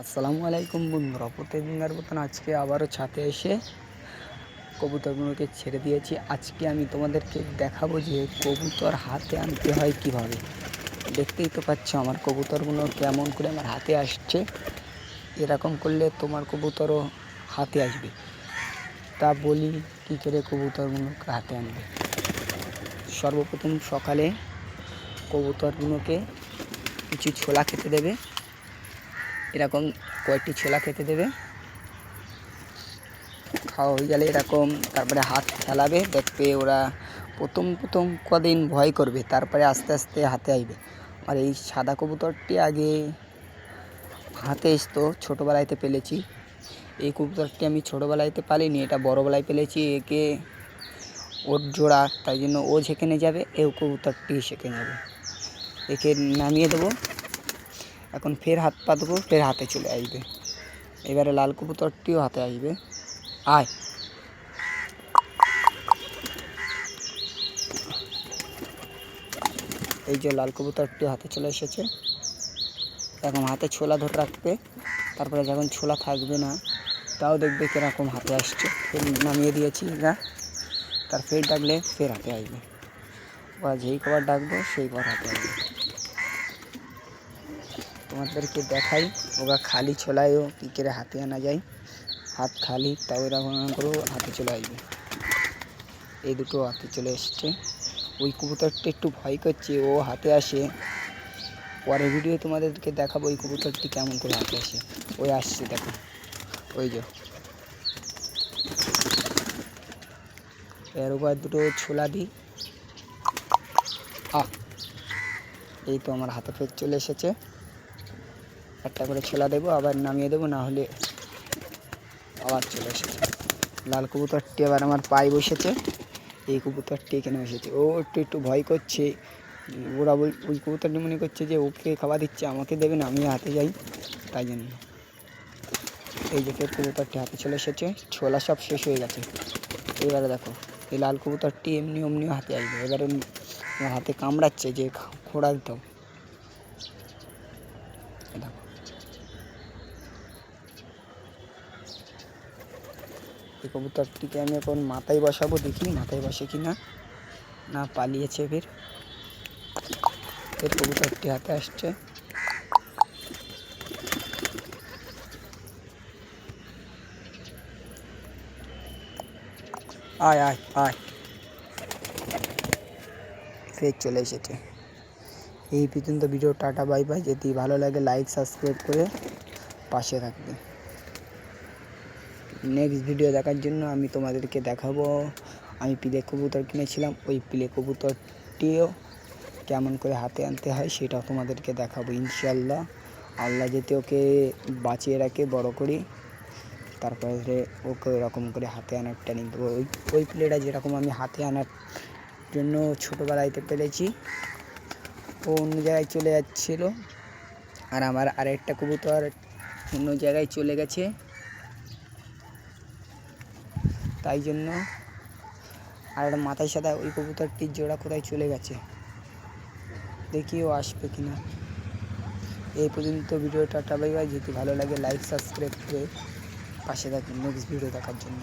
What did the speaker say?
আসসালামু আলাইকুম বন্ধুরা, প্রতিদিনের মতন আজকে আবারও ছাদে এসে কবুতরগুলোকে ছেড়ে দিয়েছি। আজকে আমি তোমাদেরকে দেখাবো যে কবুতর হাতে আনতে হয় কিভাবে। দেখতেই তো পাচ্ছ আমার কবুতরগুলো কেমন করে আমার হাতে আসছে। এরকম করলে তোমার কবুতরও হাতে আসবে। তা বলি কী করে কবুতরগুলোকে হাতে আনবে। সর্বপ্রথম সকালে কবুতরগুলোকে কিছু ছোলা খেতে দেবে, এরকম কয়েকটি ছোলা খেতে দেবে। খাওয়া হয়ে গেলে এরকম তারপরে হাত খেলাবে, দেখবে ওরা প্রথম কদিন ভয় করবে, তারপরে আস্তে আস্তে হাতে আসবে। আর এই সাদা কবুতরটি আগে হাতে আসতো, ছোটোবেলাতে পেলেছি। এই কবুতরটি আমি ছোটোবেলাতে পালিনি, এটা বড়োবেলায় পেলেছি। একে ওর জোড়া, তাই জন্য ও যেখানে যাবে এই কবুতরটি সেখানে যাবে। একে নামিয়ে দেবো, এখন ফের হাত পা দেবো, ফের হাতে চলে আসবে। এবারে লাল কবুতরটিও হাতে আসবে। আয়, এই যে লাল কবুতরটি হাতে চলে এসেছে। এখন হাতে ছোলা ধরে রাখবে, তারপরে যখন ছোলা থাকবে না তাও দেখবে কীরকম হাতে আসছে। ফের নামিয়ে দিয়েছি না, তার ফের ডাকলে ফের হাতে আসবে, বা যেই কবার ডাকবো সেই কবার হাতে আসবে। তোমাদেরকে দেখাই ওরা খালি ছোলায়ও কী করে হাতে আনা যায়। হাত খালি তাও এরকম করেও হাতে চলে আসবে। এই দুটো হাতে চলে এসছে। ওই কবুতরটা একটু ভয় করছে, ও হাতে আসে। পরের ভিডিও তোমাদেরকে দেখাবো ওই কবুতরটি কেমন করে হাতে আসে। ওই আসছে, দেখো, ওই যে এর উপর দুটো ছোলা দিই। এই তো আমার হাতে ফের চলে এসেছে। একটা করে ছোলা দেবো, আবার নামিয়ে দেবো, না হলে আবার চলে এসেছে। লাল কবুতরটি আবার আমার পায়ে বসেছে, এই কবুতরটি এখানে বসেছে। ও একটু ভয় করছে। ওরা ওই কবুতরটি মনে করছে যে ওকে খাবার দিচ্ছে, আমাকে দেবে না, আমি হাতে যাই, তাই জন্য। এই যে ফের কবুতরটি হাতে চলে এসেছে, ছোলা সব শেষ হয়ে গেছে। এবারে দেখো এই লাল কবুতরটি এমনিও হাতে আসবে। এবারে আমার হাতে কামড়াচ্ছে যে খোঁড়া দিতাম। দেখো এই কবুতরটিকে আমি এখন মাথায় বসাবো, দেখি মাথায় বসে কি না পালিয়েছে। ফের কবুতরটি হাতে আসছে। আয় আয় আয়, ফের চলে এসেছে। এই পর্যন্ত ভিডিও, টাটা বাই বাই। যদি ভালো লাগে লাইক সাবস্ক্রাইব করে পাশে থাকবে। নেক্সট ভিডিও দেখার জন্য আমি তোমাদেরকে দেখাবো আমি পিলে কবুতর কিনেছিলাম, ওই পিলে কবুতরটিও কেমন করে হাতে আনতে হয় সেটাও তোমাদেরকে দেখাবো ইনশাল্লাহ। আল্লাহ যেতে ওকে বাঁচিয়ে রাখে, বড় করি, তারপরে ওকে এরকম করে হাতে আনার ট্রেনিং দেবো। ওই প্লেটা যেরকম আমি হাতে আনার জন্য ছোটোবেলাতে পেলেছি, ও অন্য জায়গায় চলে যাচ্ছিলো, আর আমার আরেকটা কবুতর অন্য জায়গায় চলে গেছে, তাই জন্য। আর একটা মাথায় সাদা ওই কবুতরটির জোড়া কোথায় চলে গেছে, দেখি ও আসবে কিনা। এই পর্যন্ত ভিডিওটা টাটা বাই বাই। যদি ভালো লাগে লাইক সাবস্ক্রাইব করে পাশে থাকুন নেক্সট ভিডিও দেখার জন্য।